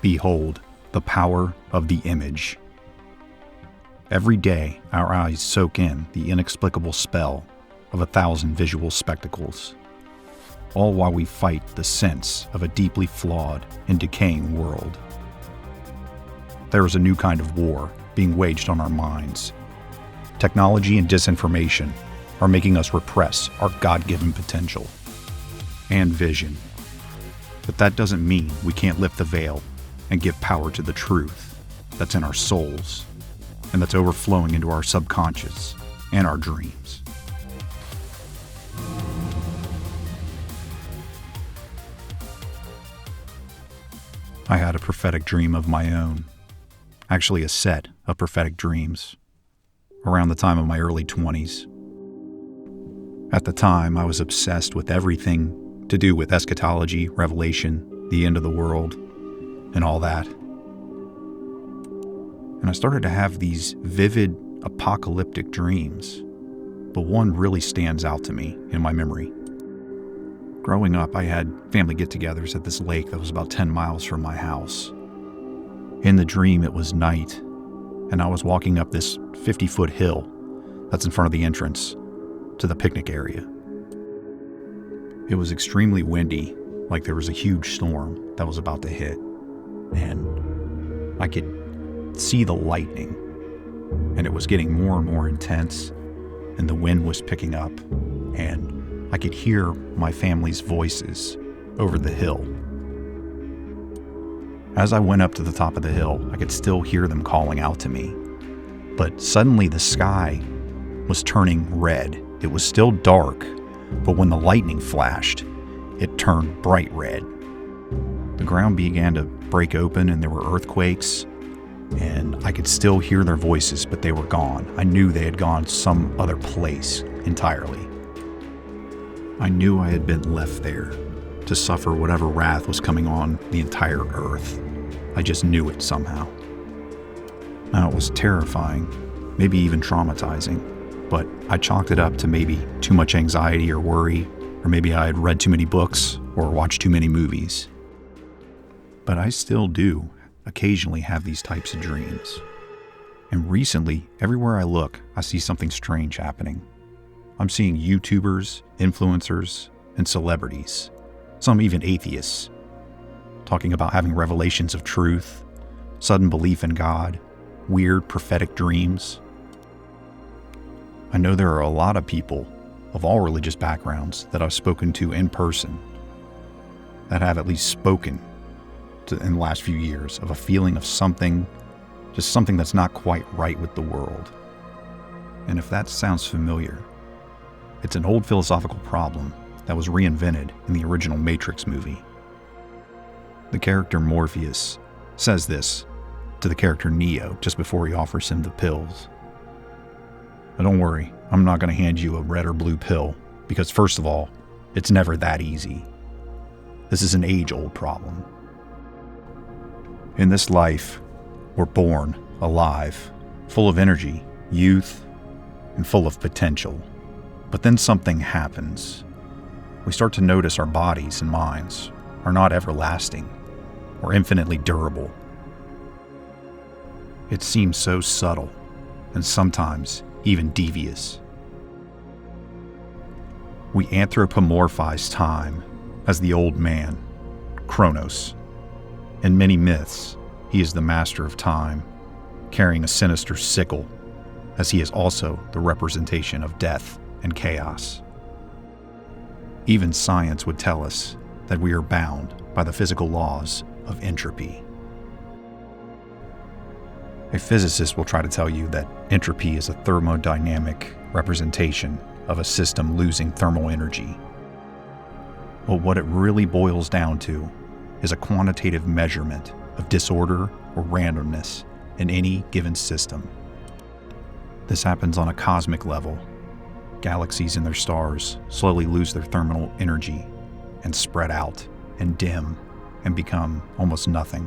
Behold, the power of the image. Every day, our eyes soak in the inexplicable spell of 1,000 visual spectacles, all while we fight the sense of a deeply flawed and decaying world. There is a new kind of war being waged on our minds. Technology and disinformation are making us repress our God-given potential and vision. But that doesn't mean we can't lift the veil and give power to the truth that's in our souls and that's overflowing into our subconscious and our dreams. I had a prophetic dream of my own, actually a set of prophetic dreams, around the time of my early 20s. At the time, I was obsessed with everything to do with eschatology, revelation, the end of the world, and all that. And I started to have these vivid apocalyptic dreams, but one really stands out to me in my memory. Growing up, I had family get-togethers at this lake that was about 10 miles from my house. In the dream, it was night, and I was walking up this 50-foot hill that's in front of the entrance to the picnic area. It was extremely windy, like there was a huge storm that was about to hit, and I could see the lightning, and it was getting more and more intense, and the wind was picking up, and I could hear my family's voices over the hill. As I went up to the top of the hill, I could still hear them calling out to me. But suddenly the sky was turning red. It was still dark, but when the lightning flashed, it turned bright red. The ground began to break open and there were earthquakes, and I could still hear their voices, but they were gone. I knew they had gone some other place entirely. I knew I had been left there to suffer whatever wrath was coming on the entire earth. I just knew it somehow. Now, it was terrifying, maybe even traumatizing, but I chalked it up to maybe too much anxiety or worry, or maybe I had read too many books or watched too many movies. But I still do occasionally have these types of dreams. And recently, everywhere I look, I see something strange happening. I'm seeing YouTubers, influencers, and celebrities, some even atheists, talking about having revelations of truth, sudden belief in God, weird prophetic dreams. I know there are a lot of people of all religious backgrounds that I've spoken to in person that have at least spoken to in the last few years of a feeling of something, just something that's not quite right with the world. And if that sounds familiar, it's an old philosophical problem that was reinvented in the original Matrix movie. The character Morpheus says this to the character Neo just before he offers him the pills. But don't worry, I'm not going to hand you a red or blue pill, because first of all, it's never that easy. This is an age-old problem. In this life, we're born alive, full of energy, youth, and full of potential. But then something happens. We start to notice our bodies and minds are not everlasting or infinitely durable. It seems so subtle and sometimes even devious. We anthropomorphize time as the old man, Kronos. In many myths, he is the master of time, carrying a sinister sickle, as he is also the representation of death and chaos. Even science would tell us that we are bound by the physical laws of entropy. A physicist will try to tell you that entropy is a thermodynamic representation of a system losing thermal energy. But what it really boils down to is a quantitative measurement of disorder or randomness in any given system. This happens on a cosmic level. Galaxies and their stars slowly lose their thermal energy and spread out and dim and become almost nothing.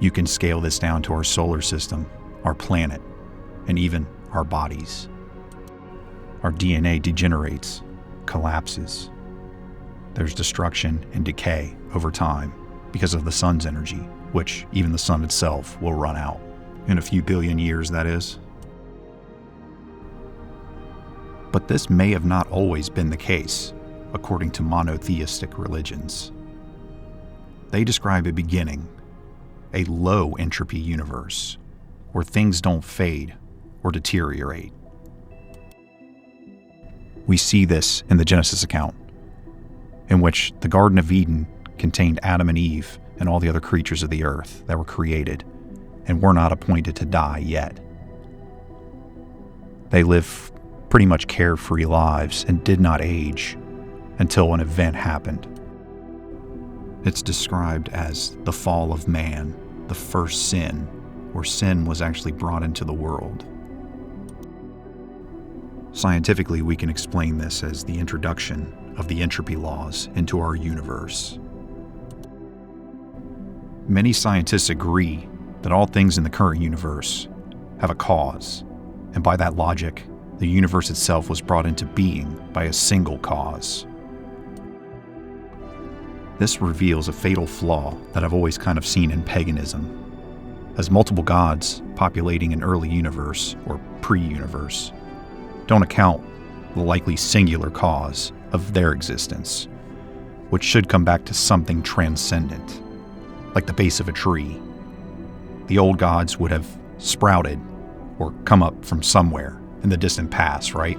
You can scale this down to our solar system, our planet, and even our bodies. Our DNA degenerates, collapses. There's destruction and decay over time, because of the sun's energy, which even the sun itself will run out. In a few billion years, that is. But this may have not always been the case, according to monotheistic religions. They describe a beginning, a low entropy universe, where things don't fade or deteriorate. We see this in the Genesis account, in which the Garden of Eden contained Adam and Eve and all the other creatures of the earth that were created and were not appointed to die yet. They lived pretty much carefree lives and did not age until an event happened. It's described as the fall of man, the first sin, where sin was actually brought into the world. Scientifically, we can explain this as the introduction of the entropy laws into our universe. Many scientists agree that all things in the current universe have a cause, and by that logic, the universe itself was brought into being by a single cause. This reveals a fatal flaw that I've always kind of seen in paganism, as multiple gods populating an early universe, or pre-universe, don't account the likely singular cause of their existence, which should come back to something transcendent, like the base of a tree. The old gods would have sprouted or come up from somewhere in the distant past, right?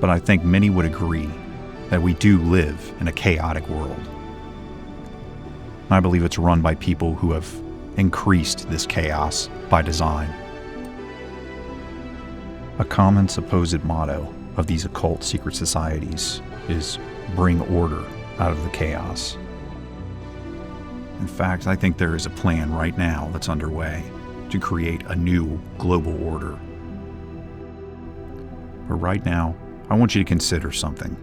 But I think many would agree that we do live in a chaotic world. I believe it's run by people who have increased this chaos by design. A common supposed motto of these occult secret societies is bring order out of the chaos. In fact, I think there is a plan right now that's underway to create a new global order. But right now, I want you to consider something.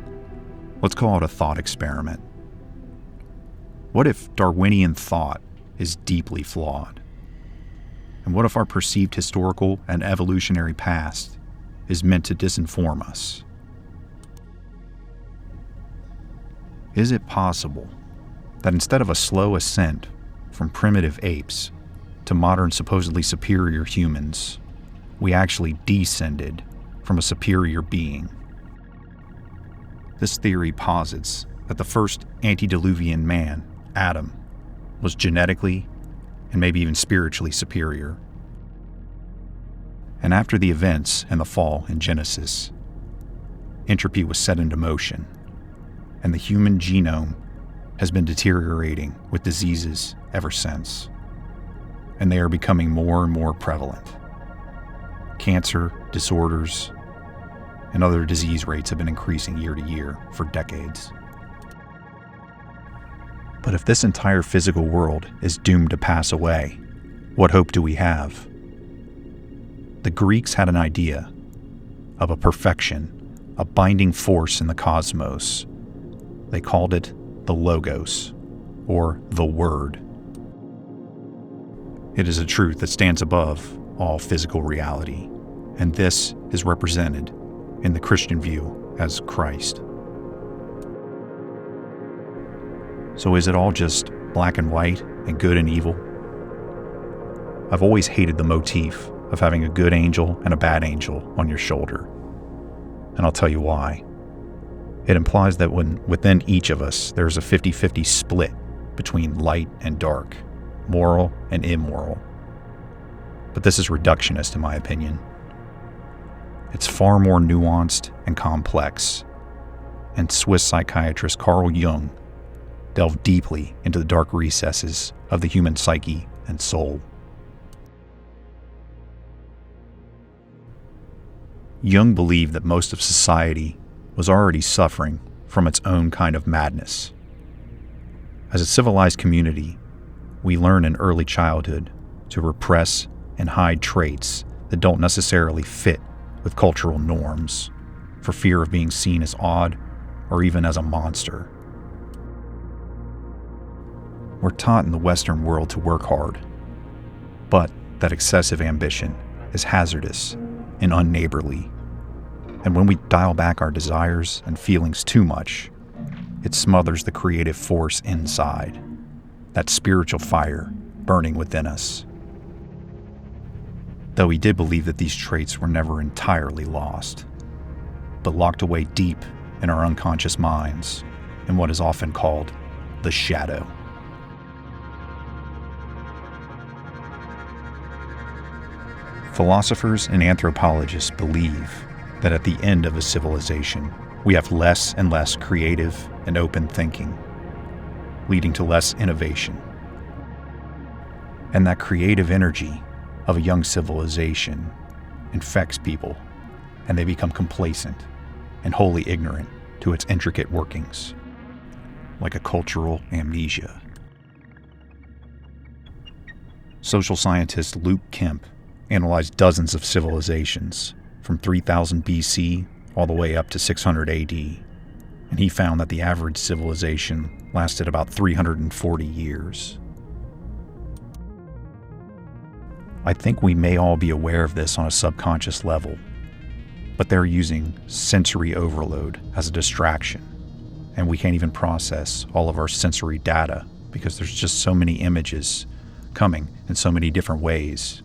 Let's call it a thought experiment. What if Darwinian thought is deeply flawed? And what if our perceived historical and evolutionary past is meant to disinform us? Is it possible that instead of a slow ascent from primitive apes to modern supposedly superior humans, we actually descended from a superior being? This theory posits that the first antediluvian man, Adam, was genetically and maybe even spiritually superior. And after the events and the fall in Genesis, entropy was set into motion, and the human genome has been deteriorating with diseases ever since, and they are becoming more and more prevalent. Cancer, disorders, and other disease rates have been increasing year to year for decades. But if this entire physical world is doomed to pass away, what hope do we have? The Greeks had an idea of a perfection, a binding force in the cosmos. They called it the Logos, or the Word. It is a truth that stands above all physical reality, and this is represented in the Christian view as Christ. So is it all just black and white and good and evil? I've always hated the motif of having a good angel and a bad angel on your shoulder. And I'll tell you why. It implies that within each of us, there's a 50-50 split between light and dark, moral and immoral. But this is reductionist in my opinion. It's far more nuanced and complex. And Swiss psychiatrist Carl Jung delved deeply into the dark recesses of the human psyche and soul. Jung believed that most of society was already suffering from its own kind of madness. As a civilized community, we learn in early childhood to repress and hide traits that don't necessarily fit with cultural norms, for fear of being seen as odd or even as a monster. We're taught in the Western world to work hard, but that excessive ambition is hazardous and unneighborly. And when we dial back our desires and feelings too much, it smothers the creative force inside, that spiritual fire burning within us. Though he did believe that these traits were never entirely lost, but locked away deep in our unconscious minds in what is often called the shadow. Philosophers and anthropologists believe that at the end of a civilization, we have less and less creative and open thinking, leading to less innovation. And that creative energy of a young civilization infects people, and they become complacent and wholly ignorant to its intricate workings, like a cultural amnesia. Social scientist Luke Kemp analyzed dozens of civilizations from 3000 BC all the way up to 600 AD, and he found that the average civilization lasted about 340 years. I think we may all be aware of this on a subconscious level, but they're using sensory overload as a distraction, and we can't even process all of our sensory data because there's just so many images coming in so many different ways.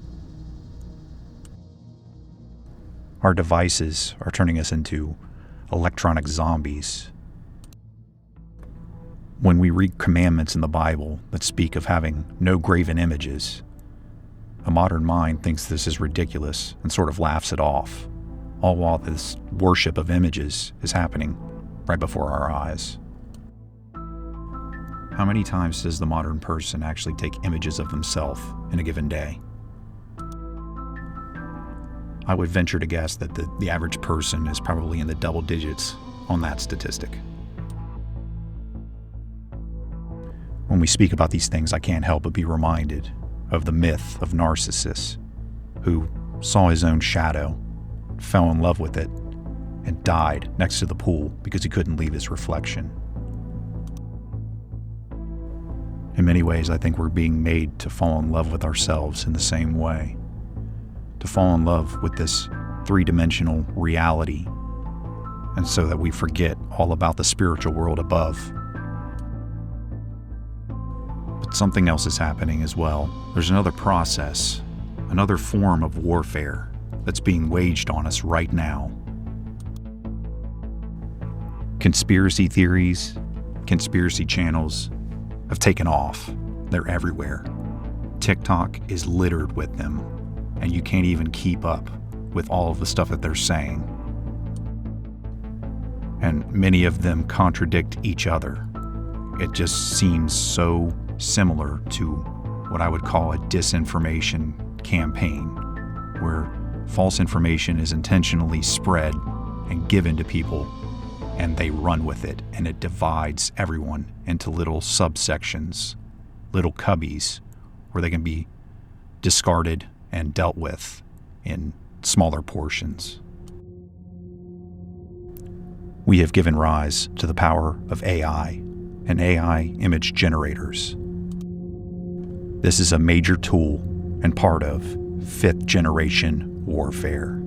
Our devices are turning us into electronic zombies. When we read commandments in the Bible that speak of having no graven images, a modern mind thinks this is ridiculous and sort of laughs it off, all while this worship of images is happening right before our eyes. How many times does the modern person actually take images of themselves in a given day? I would venture to guess that the average person is probably in the double digits on that statistic. When we speak about these things, I can't help but be reminded of the myth of Narcissus, who saw his own shadow, fell in love with it, and died next to the pool because he couldn't leave his reflection. In many ways, I think we're being made to fall in love with ourselves in the same way. To fall in love with this three-dimensional reality, and so that we forget all about the spiritual world above. But something else is happening as well. There's another process, another form of warfare that's being waged on us right now. Conspiracy theories, conspiracy channels have taken off. They're everywhere. TikTok is littered with them, and you can't even keep up with all of the stuff that they're saying. And many of them contradict each other. It just seems so similar to what I would call a disinformation campaign, where false information is intentionally spread and given to people, and they run with it, and it divides everyone into little subsections, little cubbies, where they can be discarded and dealt with in smaller portions. We have given rise to the power of AI and AI image generators. This is a major tool and part of fifth-generation warfare.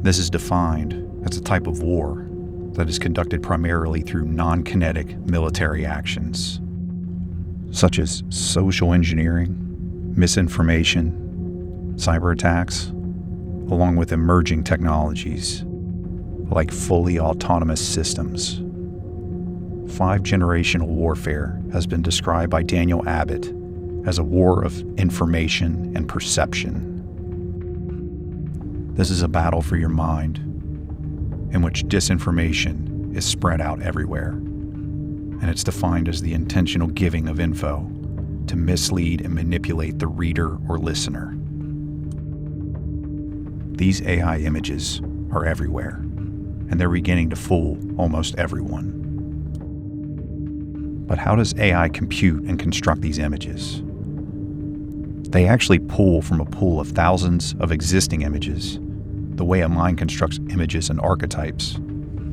This is defined as a type of war that is conducted primarily through non-kinetic military actions, such as social engineering, misinformation, cyber attacks, along with emerging technologies like fully autonomous systems. 5-generational warfare has been described by Daniel Abbott as a war of information and perception. This is a battle for your mind, in which disinformation is spread out everywhere, and it's defined as the intentional giving of info to mislead and manipulate the reader or listener. These AI images are everywhere, and they're beginning to fool almost everyone. But how does AI compute and construct these images? They actually pull from a pool of thousands of existing images, the way a mind constructs images and archetypes,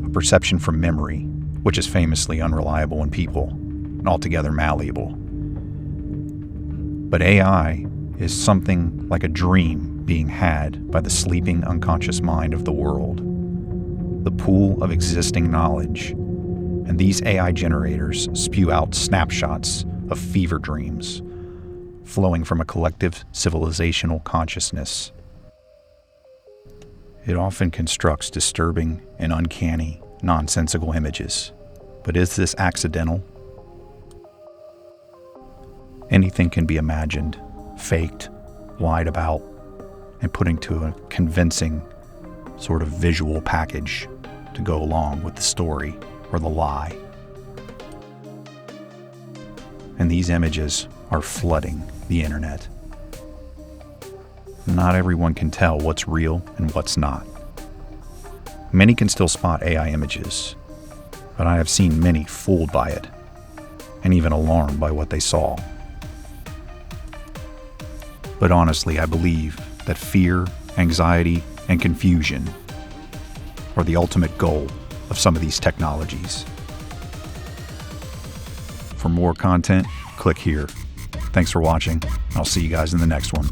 a perception from memory, which is famously unreliable in people and altogether malleable. But AI is something like a dream being had by the sleeping unconscious mind of the world. The pool of existing knowledge And these AI generators spew out snapshots of fever dreams, flowing from a collective civilizational consciousness. It often constructs disturbing and uncanny, nonsensical images. But is this accidental? Anything can be imagined, faked, lied about, and put into a convincing sort of visual package to go along with the story or the lie. And these images are flooding the internet. Not everyone can tell what's real and what's not. Many can still spot AI images, but I have seen many fooled by it, and even alarmed by what they saw. But honestly, I believe that fear, anxiety, and confusion are the ultimate goal of some of these technologies. For more content, click here. Thanks for watching. I'll see you guys in the next one.